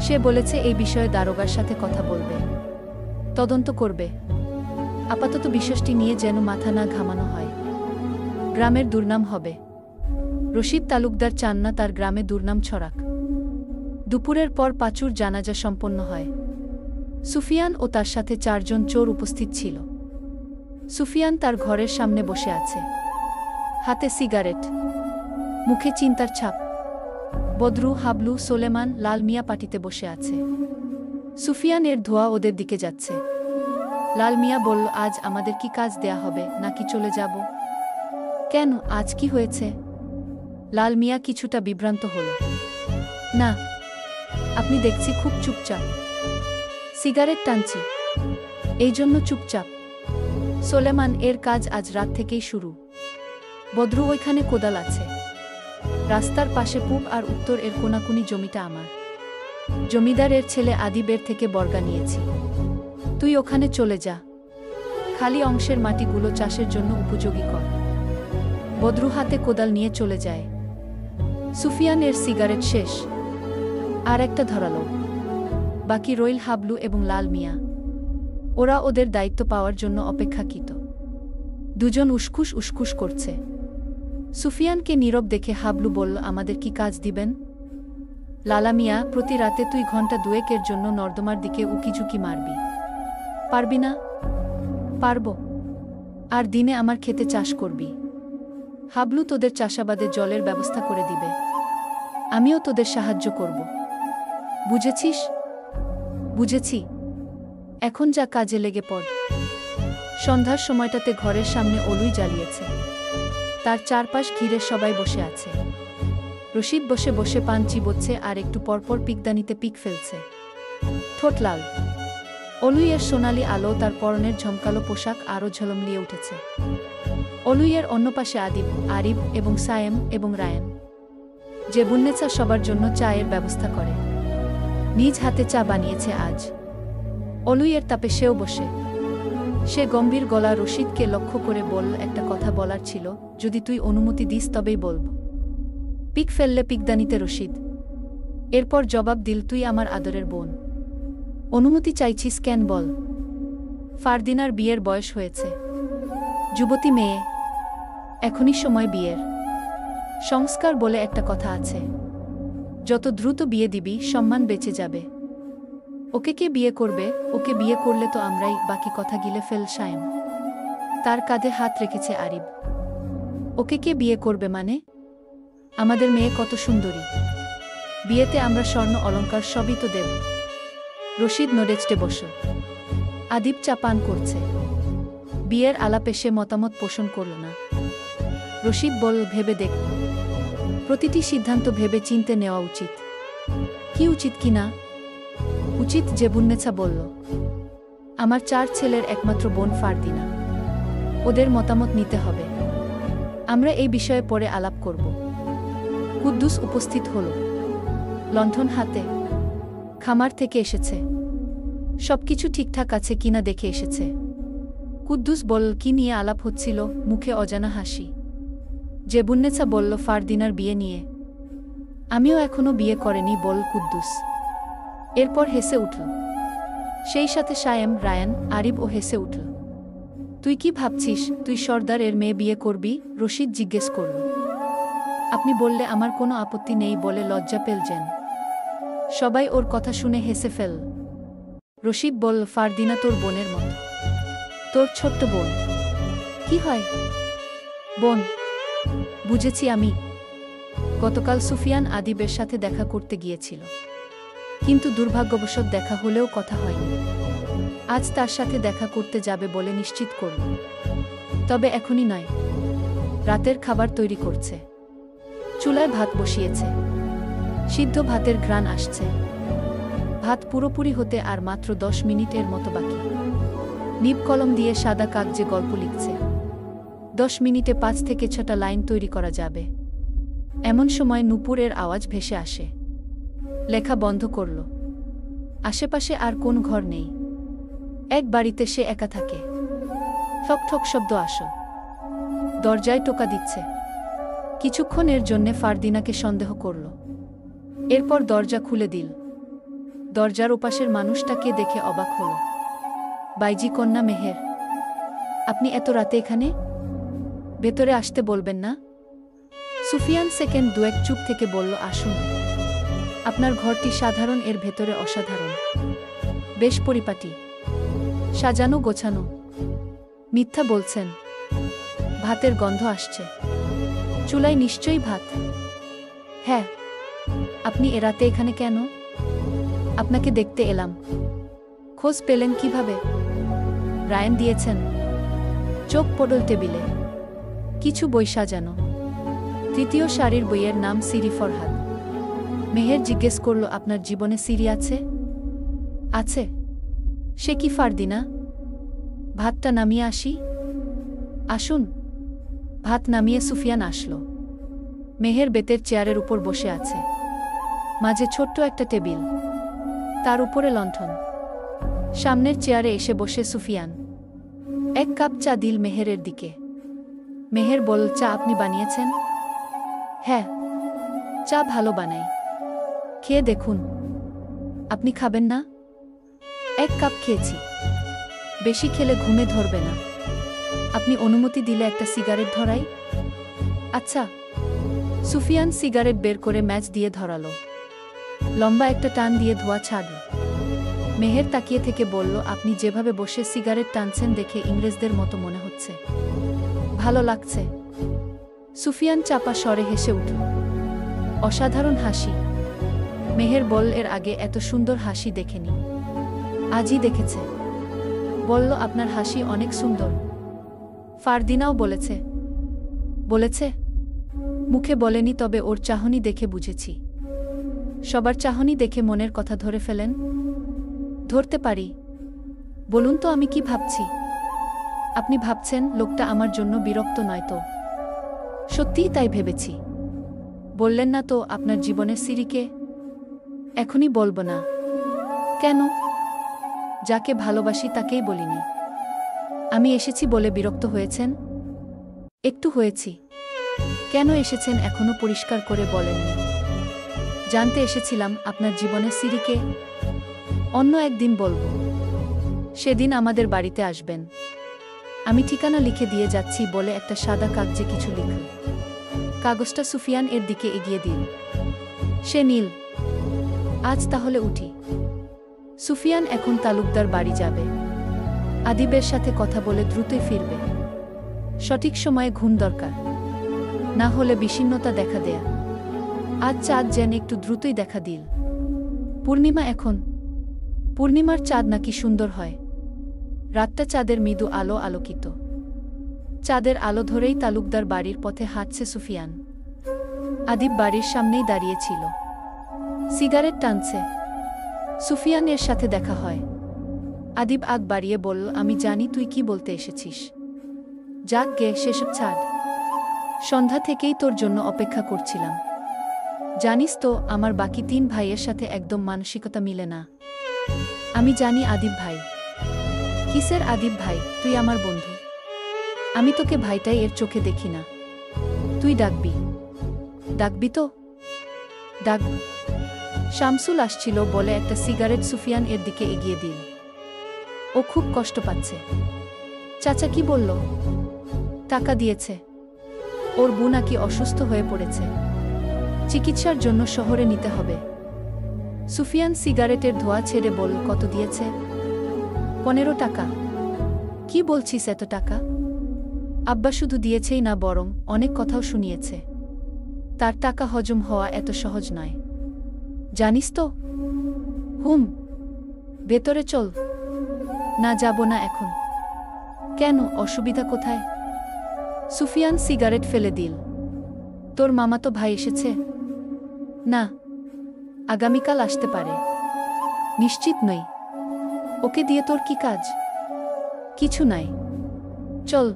সে বলেছে এই বিষয়ে দারোগার সাথে কথা বলবে, তদন্ত করবে। আপাতত বিষয়টি নিয়ে যেন মাথা না ঘামানো হয়। গ্রামের দুর্নাম হবে। রশিদ তালুকদার চান না তার গ্রামে দুর্নাম ছড়াক। দুপুরের পর পাঁচুর জানাজা সম্পন্ন হয়। সুফিয়ান ও তার সাথে 4 জন চোর উপস্থিত ছিল। সুফিয়ান তার ঘরের সামনে বসে আছে, হাতে সিগারেট, মুখে চিন্তার ছাপ। বদরু, হাবলু, সোলেমান, লাল মিয়া পাটিতে বসে আছে। সুফিয়ান এর ধোঁয়া ওদের দিকে যাচ্ছে। লাল মিয়া বলল, আজ আমাদের কি কাজ দেয়া হবে নাকি চলে যাব? কেন, আজ কি হয়েছে? লাল মিয়া কিছুটা বিভ্রান্ত হল। না, আপনি দেখছি খুব চুপচাপ। সিগারেট টানছি, এই জন্য চুপচাপ। সোলেমান, এর কাজ আজ রাত থেকেই শুরু। বদরু, ওইখানে কোদাল আছে। রাস্তার পাশে পূব আর উত্তর এর কোনাকুনি জমিটা আমার। জমিদারের ছেলে আদিবের থেকে বর্গা নিয়েছি। তুই ওখানে চলে যা, খালি অংশের মাটিগুলো চাষের জন্য উপযোগী কর। বদরু হাতে কোদাল নিয়ে চলে যায়। সুফিয়ান এর সিগারেট শেষ। আর একটা ধরালো। বাকি রইল হাবলু এবং লাল মিয়া। ওরা ওদের দায়িত্ব পাওয়ার জন্য অপেক্ষাকৃত। দুজন উসখুস উসখুস করছে। সুফিয়ানকে নীরব দেখে হাবলু বলল, আমাদের কি কাজ দিবেন? লালা মিয়া, প্রতি রাতে তুই ঘন্টা 2 জন্য নর্দমার দিকে উকিঝুঁকি মারবি। পারবি না? পারব। আর দিনে আমার খেতে চাষ করবি। হাবলু, তোদের চাষাবাদে জলের ব্যবস্থা করে দিবে। আমিও তোদের সাহায্য করব। বুঝেছিস? বুঝেছি। এখন যা, কাজে লেগে পড়। সন্ধ্যার সময়টাতে ঘরের সামনে অলুই জ্বালিয়েছে। তার চারপাশ ঘিরে সবাই বসে আছে। রশিদ বসে বসে পান চিবোচ্ছে আর একটু পরপর পিকদানিতে পিক ফেলছে। ঠোঁট লাল। অলুইয়ের সোনালি আলো তার পরনের ঝমকালো পোশাক আরও ঝলমলিয়ে উঠেছে। অলুইয়ের অন্য পাশে আদিব, আরিব এবং সায়েম এবং রায়ান। জেবুন্নেছা সবার জন্য চায়ের ব্যবস্থা করে। নিজ হাতে চা বানিয়েছে আজ। অলুইয়ের তাপে সেও বসে। সে গম্ভীর গলা রশিদকে লক্ষ্য করে বলল, একটা কথা বলার ছিল, যদি তুই অনুমতি দিস তবেই বলব। পিক ফেললে পিকদানিতে রশিদ। এরপর জবাব দিল, তুই আমার আদরের বোন। অনুমতি চাইছিস কেন বল? ফারদিনার বিয়ের বয়স হয়েছে। যুবতী মেয়ে, এখনই সময় বিয়ের। সংস্কার বলে একটা কথা আছে। যত দ্রুত বিয়ে দিবি সম্মান বেঁচে যাবে। ওকে কে বিয়ে করবে? ওকে বিয়ে করলে তো আমরাই। বাকি কথা গিলে ফেল সায়েম। তার কাঁধে হাত রেখেছে আরিব। ওকে কে বিয়ে করবে মানে? আমাদের মেয়ে কত সুন্দরী। বিয়েতে আমরা স্বর্ণ অলংকার সবই তো দেব। রশিদ নড়েচড়ে বসল। আদিব চা পান করছে। বিয়ের আলাপে সে মতামত পোষণ করল না। রশিদ বলল, ভেবে দেখ। প্রতিটি সিদ্ধান্ত ভেবে চিনতে নেওয়া উচিত। কি উচিত কি না? উচিত, জেবুন্নেছা বলল। আমার 4 ছেলের একমাত্র বোন ফারদিনা। ওদের মতামত নিতে হবে। আমরা এই বিষয়ে পরে আলাপ করব। কুদ্দুস উপস্থিত হল, লণ্ঠন হাতে। খামার থেকে এসেছে। সবকিছু ঠিকঠাক আছে কিনা দেখে এসেছে। কুদ্দুস বলল, কি নিয়ে আলাপ হচ্ছিল? মুখে অজানা হাসি। জেবুন্নেছা বলল, ফারদিনার বিয়ে নিয়ে। আমিও এখনো বিয়ে করেনি বল কুদ্দুস। এরপর হেসে উঠল। সেই সাথে সায়েম, রায়ান, আরিব ও হেসে উঠল। তুই কি ভাবছিস তুই সর্দার এর মেয়ে বিয়ে করবি? রশিদ জিজ্ঞেস করল। আপনি বললে আমার কোনো আপত্তি নেই বলে লজ্জা পেল যেন। সবাই ওর কথা শুনে হেসে ফেল। রশিদ বলল, ফারদিনা তোর বোনের মতো। তোর ছোট্ট বোন। কি হয়? বোন। বুঝেছি আমি। গতকাল সুফিয়ান আদিবের সাথে দেখা করতে গিয়েছিল, কিন্তু দুর্ভাগ্যবশত দেখা হলেও কথা হয়নি। আজ তার সাথে দেখা করতে যাবে বলে নিশ্চিত করল। তবে এখনই নয়, রাতের খাবার তৈরি করছে। চুলায় ভাত বসিয়েছে। সিদ্ধ ভাতের ঘ্রাণ আসছে। ভাত পুরোপুরি হতে আর মাত্র 10 মিনিটের মতো বাকি। নিব কলম দিয়ে সাদা কাগজে গল্প লিখছে। 10 মিনিটে 5 থেকে 6টা লাইন তৈরি করা যাবে। এমন সময় নূপুরের আওয়াজ ভেসে আসে। লেখা বন্ধ করল। আশেপাশে আর কোন ঘর নেই। এক বাড়িতে সে একা থাকে। ঠক ঠক শব্দ আসো। দরজায় টোকা দিচ্ছে। কিছুক্ষণের জন্যে ফারদিনাকে সন্দেহ করল। এরপর দরজা খুলে দিল। দরজার ওপাশের মানুষটাকে দেখে অবাক হল। বাইজি কন্যা মেহের, আপনি এত রাতে এখানে? ভেতরে আসতে বলবেন না? সুফিয়ান সেকেন্ড দুয়েক চুপ থেকে বলল, আসুন। আপনার ঘরটি সাধারণ, এর ভেতরে অসাধারণ। বেশ পরিপাটি, সাজানো গোছানো। মিথ্যা বলছেন। ভাতের গন্ধ আসছে। চুলায় নিশ্চয়ই ভাত। হ্যাঁ। আপনি এ রাতে এখানে কেন? আপনাকে দেখতে এলাম। খোঁজ পেলেন কিভাবে? রায়ন দিয়েছেন। চোখ পড়ল টেবিলে। কিছু বই সাজানো। তৃতীয় সারির বইয়ের নাম সিরি ফরহাদ। মেহের জিজ্ঞেস করল, আপনার জীবনে সিরি আছে? আছে। সে কি ফারদিনা? ভাতটা নামিয়ে আসি? আসুন। ভাত নামিয়ে সুফিয়ান আসলো। মেহের বেতের চেয়ারের উপর বসে আছে। মাঝে ছোট্ট একটা টেবিল, তার উপরে লণ্ঠন। সামনের চেয়ারে এসে বসে সুফিয়ান। এক কাপ চা দিল মেহেরের দিকে। মেহের বলল, চা আপনি বানিয়েছেন? হ্যাঁ, চা ভালো বানাই। খেয়ে দেখুন। আপনি খাবেন না? এক কাপ খেয়েছি। বেশি খেলে ঘুমে ধরবে না। আপনি অনুমতি দিলে একটা সিগারেট ধরাই? আচ্ছা। সুফিয়ান সিগারেট বের করে ম্যাচ দিয়ে ধরালো। লম্বা একটা টান দিয়ে ধোঁয়া ছাড়ল। মেহের তাকিয়ে থেকে বলল, আপনি যেভাবে বসে সিগারেট টানছেন দেখে ইংরেজদের মতো মনে হচ্ছে। ভালো লাগছে। সুফিয়ান চাপা স্বরে হেসে উঠল। অসাধারণ হাসি। মেহের বলল, এর আগে এত সুন্দর হাসি দেখেনি। আজই দেখেছে। বলল, আপনার হাসি অনেক সুন্দর। ফারদিনাও বলেছে। বলেছে? মুখে বলেনি, তবে ওর চাহনি দেখে বুঝেছি। সবার চাহনি দেখে মনের কথা ধরে ফেলেন? ধরতে পারি। বলুন তো আমি কি ভাবছি? আপনি ভাবছেন লোকটা আমার জন্য বিরক্ত নয় তো? সত্যিই তাই ভেবেছি। বললেন না তো আপনার জীবনের সিরিকে? এখনই বলবো না। কেন? যাকে ভালোবাসি তাকেই বলিনি। আমি এসেছি বলে বিরক্ত হয়েছেন? একটু হয়েছি। কেন এসেছেন এখনো পরিষ্কার করে বলেননি। জানতে এসেছিলাম আপনার জীবনের সিরিকে। অন্য একদিন বলবো। সেদিন আমাদের বাড়িতে আসবেন। আমি ঠিকানা লিখে দিয়ে যাচ্ছি বলে একটা সাদা কাগজে কিছু লিখল। কাগজটা সুফিয়ান এর দিকে এগিয়ে দিল। সে নীল। আজ তাহলে উঠি। সুফিয়ান এখন তালুকদার বাড়ি যাবে। আদিবের সাথে কথা বলে দ্রুতই ফিরবে। সঠিক সময়ে ঘুম দরকার, না হলে বিষণ্ণতা দেখা দেয়া। আজ চাঁদ যেন একটু দ্রুতই দেখা দিল। পূর্ণিমা এখন। পূর্ণিমার চাঁদ নাকি সুন্দর হয়। রাতটা চাঁদের মৃদু আলো আলোকিত। চাঁদের আলো ধরেই তালুকদার বাড়ির পথে হাঁটছে সুফিয়ান। আদিব বাড়ির সামনেই দাঁড়িয়েছিল। সিগারেট টানছে। সুফিয়ান এর সাথে দেখা হয়। আদিব আগ বাড়িয়ে বলল, আমি জানি তুই কি বলতে এসেছিস। যাক গে, সেসব ছাড়। সন্ধ্যা থেকেই তোর জন্য অপেক্ষা করছিলাম। জানিস তো আমার বাকি 3 ভাইয়ের সাথে একদম মানসিকতা মিলে না। আমি জানি আদিব ভাই। কিসের আদিব ভাই? তুই আমার বন্ধু। আমি তোকে ভাইটাই এর চোখে দেখি না। তুই ডাকবি? ডাকবি তো? ডাক। শামসুল আসছিল বলে একটা সিগারেট সুফিয়ান এর দিকে এগিয়ে দিল। ও খুব কষ্ট পাচ্ছে। চাচা কি বলল? টাকা দিয়েছে। ওর বউ নাকি অসুস্থ হয়ে পড়েছে। চিকিৎসার জন্য শহরে নিতে হবে। সুফিয়ান সিগারেটের ধোঁয়া ছেড়ে বলল, কত দিয়েছে? 15 টাকা। কি বলছিস, এত টাকা? আব্বা শুধু দিয়েছেই না, বরং অনেক কথাও শুনিয়েছে। তার টাকা হজম হওয়া এত সহজ নয়, জানিস তো। হুম। ভেতরে চল। না, যাব না এখন। কেন? অসুবিধা কোথায়? সুফিয়ান সিগারেট ফেলে দিল। তোর মামাতো ভাই এসেছে? না। আগামীকাল আসতে পারে। নিশ্চিত নই। ওকে দিয়ে তোর কি কাজ? কিছু নাই। চল,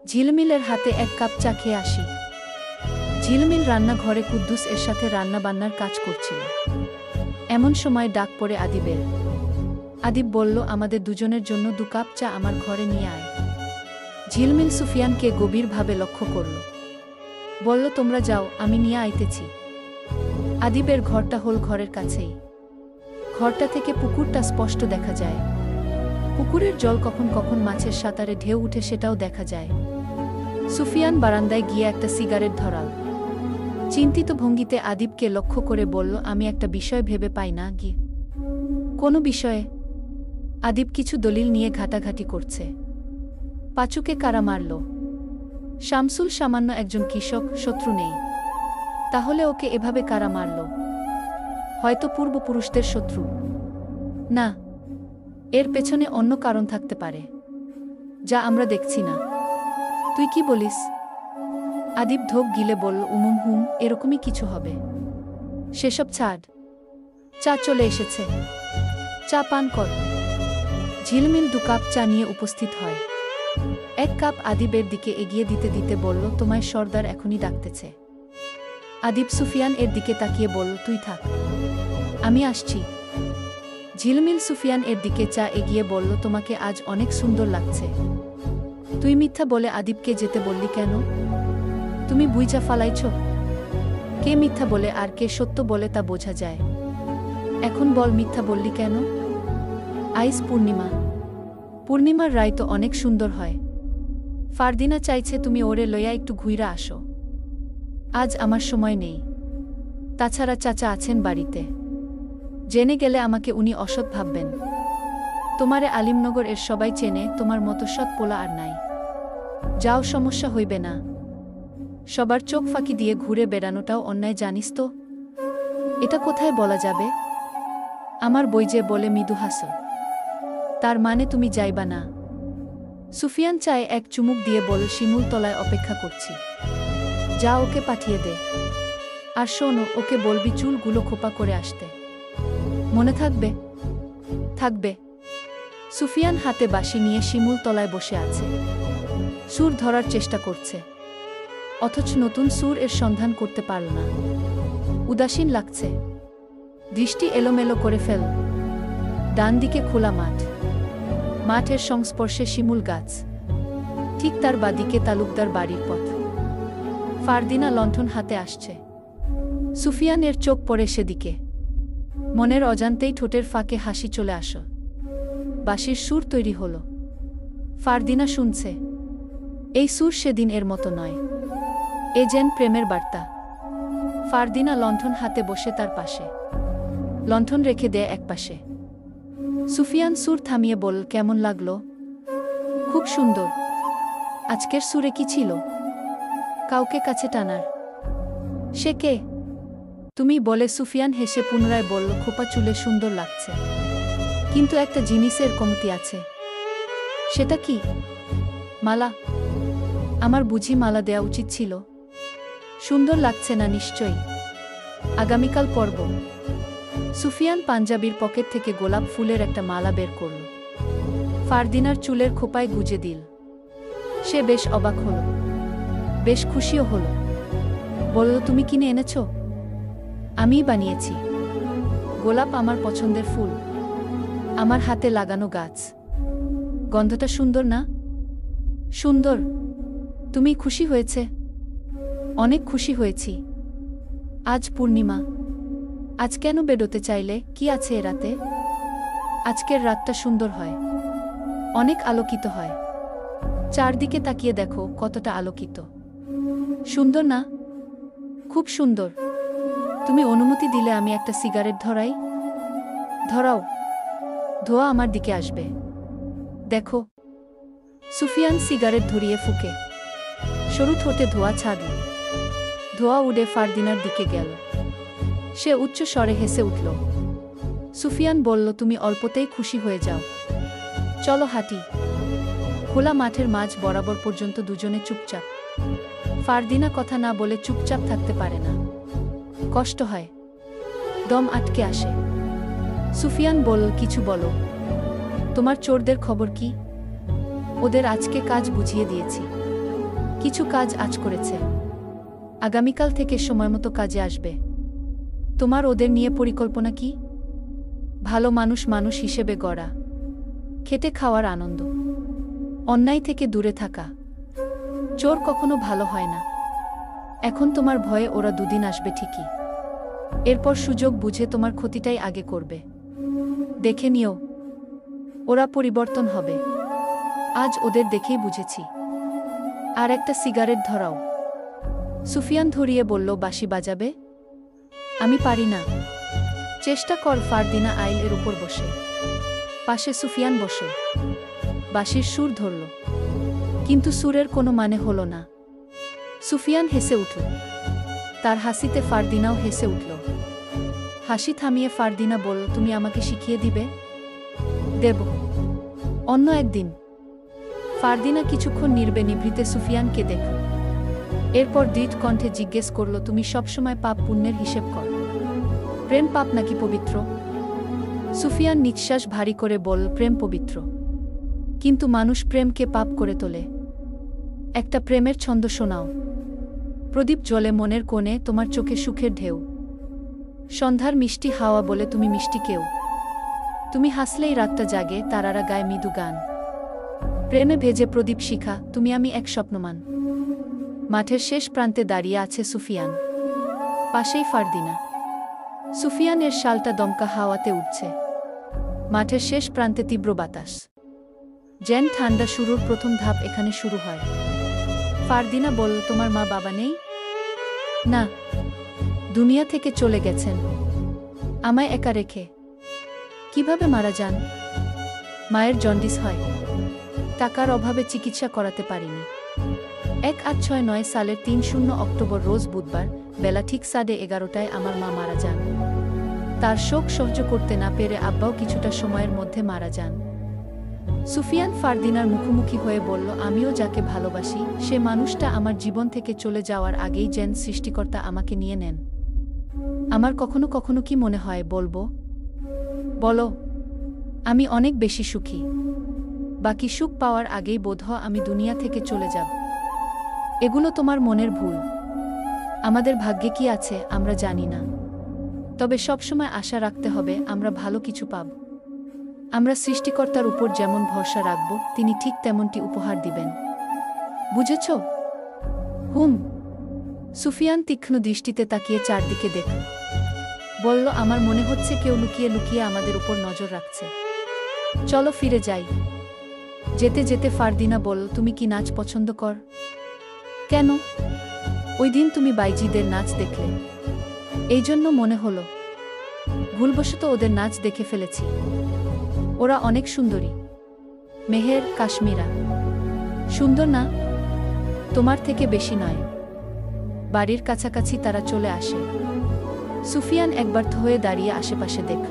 ঝিলমিলের হাতে এক কাপ চা খেয়ে আসি। ঝিলমিল রান্নাঘরে কুদ্দুস এর সাথে রান্নাবান্নার কাজ করছিল। এমন সময় ডাক পড়ে আদিবের। আদিব বলল, আমাদের দুজনের জন্য 2 কাপ চা আমার ঘরে নিয়ে আয়। ঝিলমিল সুফিয়ানকে গভীরভাবে লক্ষ্য করল। বলল, তোমরা যাও, আমি নিয়ে আইতেছি। আদিবের ঘরটা হল ঘরের কাছেই। ঘরটা থেকে পুকুরটা স্পষ্ট দেখা যায়। পুকুরের জল কখন কখন মাছের সাঁতারে ঢেউ উঠে সেটাও দেখা যায়। সুফিয়ান বারান্দায় গিয়ে একটা সিগারেট ধরাল। চিন্তিত ভঙ্গিতে আদিবকে লক্ষ্য করে বলল, আমি একটা বিষয় ভেবে পাই না কি। কোনো বিষয়ে? আদিব কিছু দলিল নিয়ে ঘাটাঘাটি করছে। পাঁচুকে কারা মারল? শামসুল সামান্য একজন কৃষক, শত্রু নেই। তাহলে ওকে এভাবে কারা মারল? হয়তো পূর্বপুরুষদের শত্রু। না, এর পেছনে অন্য কারণ থাকতে পারে, যা আমরা দেখছি না। তুই কি বলিস? আদিব ঢোক গিলে বলল, এরকমই কিছু হবে। সেসব ছাড়। চা চলে এসেছে, চা পান কর। ঝিলমিল 2 কাপ চা নিয়ে উপস্থিত হয়। 1 কাপ আদিবের দিকে এগিয়ে দিতে দিতে বলল, তোমায় সর্দার এখনই ডাকতেছে। আদিব সুফিয়ান এর দিকে তাকিয়ে বলল, তুই থাক, আমি আসছি। ঝিলমিল সুফিয়ান এর দিকে চা এগিয়ে বলল, তোমাকে আজ অনেক সুন্দর লাগছে। তুই মিথ্যা বলে আদিবকে যেতে বললি কেন? তুমি বুইজা ফালাইছ। কে মিথ্যা বলে আর কে সত্য বলে তা বোঝা যায়। এখন বল, মিথ্যা বললি কেন? আইজ পূর্ণিমা। পূর্ণিমার রায় তো অনেক সুন্দর হয়। ফারদিনা চাইছে তুমি ওরে লইয়া একটু ঘুইরা আসো। আজ আমার সময় নেই। তাছাড়া চাচা আছেন বাড়িতে। জেনে গেলে আমাকে উনি অসৎ ভাববেন। তোমারে আলিমনগর এর সবাই চেনে, তোমার মতো সৎ পোলা আর নাই। যাও, সমস্যা হইবে না। সবার চোখ ফাঁকি দিয়ে ঘুরে বেড়ানোটাও অন্যায়, জানিস তো? এটা কোথায় বলা যাবে? আমার বই যে বলে মৃদু হাসো। তার মানে তুমি যাইবা না? সুফিয়ান চায়ে এক চুমুক দিয়ে বল, শিমুল তলায় অপেক্ষা করছি। যা, ওকে পাঠিয়ে দে। আর শোনো, ওকে বলবি চুলগুলো খোপা করে আসতে। মনে থাকবে? থাকবে। সুফিয়ান হাতে বাঁশি নিয়ে শিমুল তলায় বসে আছে। সুর ধরার চেষ্টা করছে, অথচ নতুন সুর এর সন্ধান করতে পারল না। উদাসীন লাগছে। দৃষ্টি এলোমেলো করে ফেল। ডান দিকে খোলা মাঠ। মাঠের সংস্পর্শে শিমুল গাছ। ঠিক তার বাদিকে তালুকদার বাড়ির পথ। ফারদিনা লণ্ঠন হাতে আসছে। সুফিয়ানের চোখ পড়ে সেদিকে। মনের অজান্তেই ঠোঁটের ফাঁকে হাসি চলে আসে। বাঁশির সুর তৈরি হল। ফারদিনা শুনছে। এই সুর সেদিন এর মতো নয়। এ যেন প্রেমের বার্তা। ফারদিনা লণ্ঠন হাতে বসে তার পাশে। লণ্ঠন রেখে দেয় একপাশে। সুফিয়ান সুর থামিয়ে বল, কেমন লাগলো? খুব সুন্দর। আজকের সুরে কি ছিল? কাউকে কাছে টানার। সে কে? তুমি বলে সুফিয়ান হেসে পুনরায় বলল, খোপা চুলে সুন্দর লাগছে, কিন্তু একটা জিনিসের কমতি আছে। সেটা কি? মালা। আমার বুঝি মালা দেয়া উচিত ছিল? সুন্দর লাগছে না নিশ্চয়ই। আগামীকাল পরব। সুফিয়ান পাঞ্জাবির পকেট থেকে গোলাপ ফুলের একটা মালা বের করল। ফারদিনার চুলের খোপায় গুজে দিল। সে বেশ অবাক হল, বেশ খুশিও হল। বলল, তুমি কিনে এনেছ? আমিই বানিয়েছি। গোলাপ আমার পছন্দের ফুল, আমার হাতে লাগানো গাছ। গন্ধটা সুন্দর না? সুন্দর। তুমি খুশি হয়েছে? অনেক খুশি হয়েছি। আজ পূর্ণিমা। আজ কেন বেরোতে চাইলে? কি আছে এ রাতে? আজকের রাতটা সুন্দর হয়, অনেক আলোকিত হয়। চারদিকে তাকিয়ে দেখো কতটা আলোকিত। সুন্দর না? খুব সুন্দর। তুমি অনুমতি দিলে আমি একটা সিগারেট ধরাই? ধরাও। ধোঁয়া আমার দিকে আসবে, দেখো। সুফিয়ান সিগারেট ধরিয়ে ফুঁকে সরু ঠোঁটে ধোঁয়া ছাড়ল। ধোঁয়া উড়ে ফারদিনার দিকে গেল। সে উচ্চ স্বরে হেসে উঠল। সুফিয়ান বলল, তুমি অল্পতেই খুশি হয়ে যাও। চলো হাঁটি। খোলা মাঠের মাঝ বরাবর পর্যন্ত দুজনে চুপচাপ। ফারদিনা কথা না বলে চুপচাপ থাকতে পারে না, কষ্ট হয়। দম আটকে আসে। সুফিয়ান বলল, কিছু বলো। তোমার চোরদের খবর কি? ওদের আজকে কাজ বুঝিয়ে দিয়েছি। কিছু কাজ আজ করেছে, আগামীকাল থেকে সময়মতো কাজে আসবে। তোমার ওদের নিয়ে পরিকল্পনা কি? ভালো মানুষ মানুষ হিসেবে গড়া, খেটে খাওয়ার আনন্দ, অন্যায় থেকে দূরে থাকা। চোর কখনো ভালো হয় না। এখন তোমার ভয়ে ওরা দুদিন আসবে ঠিকই, এরপর সুযোগ বুঝে তোমার ক্ষতিটাই আগে করবে। দেখে নিও, ওরা পরিবর্তন হবে। আজ ওদের দেখেই বুঝেছি। আর একটা সিগারেট ধরাও। সুফিয়ান ধরিয়ে বলল, বাঁশি বাজাবে? আমি পারি না। চেষ্টা কর। ফারদিনা আইল এর উপর বসে, পাশে সুফিয়ান বসে। বাঁশির সুর ধরল, কিন্তু সুরের কোনো মানে হলো না। সুফিয়ান হেসে উঠল। তার হাসিতে ফারদিনাও হেসে উঠল। হাসি থামিয়ে ফারদিনা বলল, তুমি আমাকে শিখিয়ে দিবে? দেব, অন্য একদিন। ফারদিনা কিছুক্ষণ নির্বে-নিভৃতে সুফিয়ানকে দেখল। এরপর দৃঢ় কণ্ঠে জিজ্ঞেস করল, তুমি সবসময় পাপ পুণ্যের হিসেব কর? প্রেম পাপ নাকি পবিত্র? সুফিয়ান নিঃশ্বাস ভারী করে বলল, প্রেম পবিত্র, কিন্তু মানুষ প্রেমকে পাপ করে তোলে। একটা প্রেমের ছন্দ শোনাও। প্রদীপ জ্বলে মনের কোণে, তোমার চোখে সুখের ঢেউ। সন্ধ্যার মিষ্টি হাওয়া বলে তুমি মিষ্টি কেউ। তুমি হাসলেই রাতটা জাগে, তারারা গায় মৃদু গান। প্রেমে ভেজে প্রদীপ শিখা, তুমি আমি এক স্বপ্নমান। মাঠের শেষ প্রান্তে দাঁড়িয়ে আছে সুফিয়ান, পাশেই ফারদিনা। সুফিয়ানের শালটা দমকা হাওয়াতে উঠছে। মাঠের শেষ প্রান্তে তীব্র বাতাস, যেন ঠান্ডা শুরুর প্রথম ধাপ এখানে শুরু হয়। ফারদিনা বলল, তোমার মা বাবা নেই? না, দুনিয়া থেকে চলে গেছেন, আমায় একা রেখে। কিভাবে মারা যান? মায়ের জন্ডিস হয়, টাকার অভাবে চিকিৎসা করাতে পারিনি। 1869 সালের 30 অক্টোবর রোজ বুধবার বেলা ঠিক 11:30টায় আমার মা মারা যান। তার শোক সহ্য করতে না পেরে আব্বাও কিছুটা সময়ের মধ্যে মারা যান। সুফিয়ান ফারদিনার মুখোমুখি হয়ে বলল, আমিও যাকে ভালোবাসি সে মানুষটা আমার জীবন থেকে চলে যাওয়ার আগেই যেন সৃষ্টিকর্তা আমাকে নিয়ে নেন। আমার কখনো কখনো কি মনে হয় বলবো? বলো। আমি অনেক বেশি সুখী। বাকি সুখ পাওয়ার আগেই বোধহয় আমি দুনিয়া থেকে চলে যাব। এগুলো তোমার মনের ভুল। আমাদের ভাগ্যে কি আছে আমরা জানি না, তবে সবসময় আশা রাখতে হবে আমরা ভালো কিছু পাব। আমরা সৃষ্টিকর্তার উপর যেমন ভরসা রাখব, তিনি ঠিক তেমনটি উপহার দিবেন। বুঝেছ? হুম। সুফিয়ান তীক্ষ্ণ দৃষ্টিতে তাকিয়ে চারদিকে দেখল। বলল, আমার মনে হচ্ছে কেউ লুকিয়ে লুকিয়ে আমাদের উপর নজর রাখছে। চলো ফিরে যাই। যেতে যেতে ফারদিনা বলল, তুমি কি নাচ পছন্দ কর? কেন? ওই দিন তুমি বাইজিদের নাচ দেখলে, এই জন্য মনে হলো। ভুলবশত ওদের নাচ দেখে ফেলেছি। ওরা অনেক সুন্দরী। মেহের, কাশ্মীরা। সুন্দর না? তোমার থেকে বেশি নয়। বাড়ির কাছাকাছি তারা চলে আসে। সুফিয়ান একবার হয়ে দাঁড়িয়ে আশেপাশে দেখল।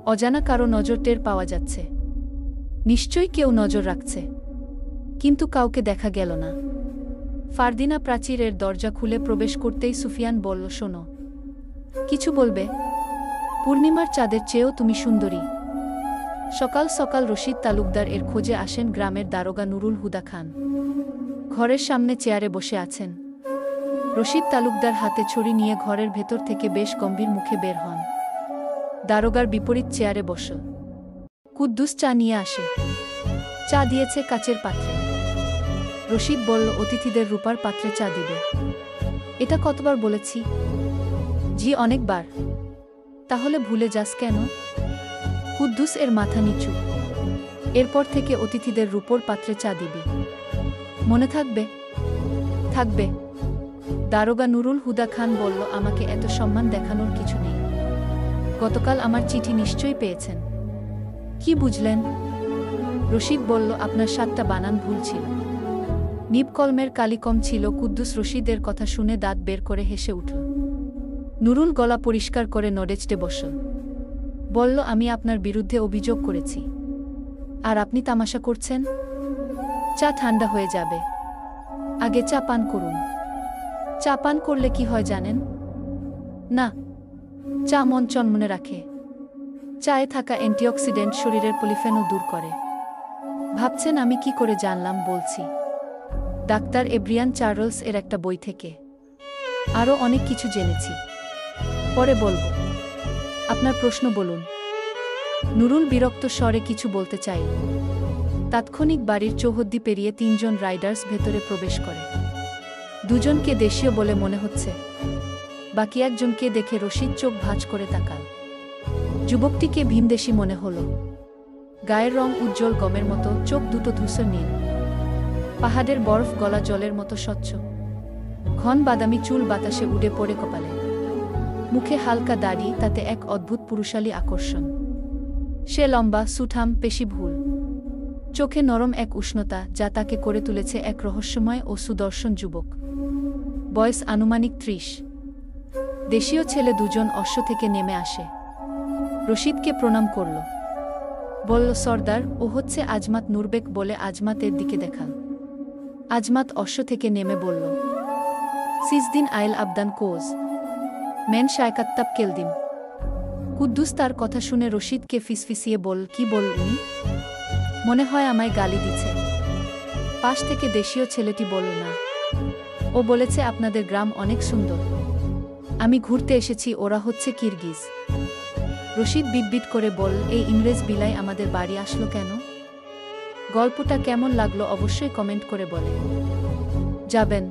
অজানা কারো নজর টের পাওয়া যাচ্ছে। নিশ্চয়ই কেউ নজর রাখছে, কিন্তু কাউকে দেখা গেল না। ফারদিনা প্রাচীরের দরজা খুলে প্রবেশ করতেই সুফিয়ান বলল, শোনো। কিছু বলবে? পূর্ণিমার চাঁদের চেয়েও তুমি সুন্দরী। সকাল সকাল রশিদ তালুকদার এর খোঁজে আসেন গ্রামের দারোগা নুরুল হুদা খান। ঘরের সামনে চেয়ারে বসে আছেন। রশিদ তালুকদার হাতে ছড়ি নিয়ে ঘরের ভেতর থেকে বেশ গম্ভীর মুখে বের হন। দারোগার বিপরীত চেয়ারে বস। কুদ্দুস চা নিয়ে আসে। চা দিয়েছে কাচের পাত্রে। রশিদ বলল, অতিথিদের রূপার পাত্রে চা দিবে। এটা কতবার বলেছি? জি, অনেকবার। তাহলে ভুলে যাস কেন? কুদ্দুস এর মাথা নিচু। এরপর থেকে অতিথিদের রূপোর পাত্রে চা দিবি। মনে থাকবে? থাকবে। দারোগা নুরুল হুদা খান বলল, আমাকে এত সম্মান দেখানোর কিছু নেই। গতকাল আমার চিঠি নিশ্চয়ই পেয়েছেন। কি বুঝলেন? রশিদ বলল, আপনার 7টা বানান ভুল ছিল। নিবকলমের কালি কম ছিল। কুদ্দুস রশিদের কথা শুনে দাঁত বের করে হেসে উঠল। নুরুল গলা পরিষ্কার করে নড়েচড়ে বসল। বলল, আমি আপনার বিরুদ্ধে অভিযোগ করেছি, আর আপনি তামাশা করছেন? চা ঠান্ডা হয়ে যাবে, আগে চা পান করুন। চা পান করলে কি হয় জানেন? না, চা মন চনমনে রাখে। চায়ে থাকা অ্যান্টিঅক্সিডেন্ট শরীরের পলিফেনও দূর করে। ভাবছেন আমি কি করে জানলাম? বলছি। ডাক্তার এব্রিয়ান চার্লস এর একটা বই থেকে আরও অনেক কিছু জেনেছি, পরে বলবো। আপনার প্রশ্ন বলুন। নুরুল বিরক্ত স্বরে কিছু বলতে চাইল। তাৎক্ষণিক বাড়ির চৌহদ্দি পেরিয়ে 3 জন রাইডার্স ভেতরে প্রবেশ করে। দুজনকে দেশীয় বলে মনে হচ্ছে। বাকি একজনকে দেখে রশিদ চোখ ভাঁজ করে তাকাল। যুবকটিকে ভীমদেশী মনে হল। গায়ের রং উজ্জ্বল গমের মতো, চোখ দুটো ধূসর নীল, পাহাড়ের বরফ গলা জলের মতো স্বচ্ছ, ঘন বাদামি চুল বাতাসে উড়ে পড়ে কপালে, মুখে হালকা দাড়ি, তাতে এক অদ্ভুত পুরুষালী আকর্ষণ। সে লম্বা, সুঠাম, পেশিবহুল, চোখে নরম এক উষ্ণতা যা তাকে করে তুলেছে এক রহস্যময় ও সুদর্শন যুবক। বয়স আনুমানিক 30। দেশীয় ছেলে দুজন অশ্ব থেকে নেমে আসে। রশিদকে প্রণাম করল। বলল, সর্দার, ও হচ্ছে আজমাত নুরবেক বলে আজমাতের দিকে দেখাল। আজমাত অশ্ব থেকে নেমে বলল, সিজদিন আইল আবদান কোজ মেন শায়কাত্তাব কেলদিম। কুদ্দুস তার কথা শুনে রশিদকে ফিসফিসিয়ে বল, কি বল উনি? মনে হয় আমায় গালি দিচ্ছে। পাশ থেকে দেশীয় ছেলেটি বলল, না, ও বলেছে আপনাদের গ্রাম অনেক সুন্দর। আমি ঘুরতে এসেছি, ওরা হচ্ছে কিরগিজ। রশিদ বিটবিট করে বল, এই ইংরেজ বিলাই আমাদের বাড়ি আসলো কেন? গল্পটা কেমন লাগলো অবশ্যই কমেন্ট করে বলে যাবেন।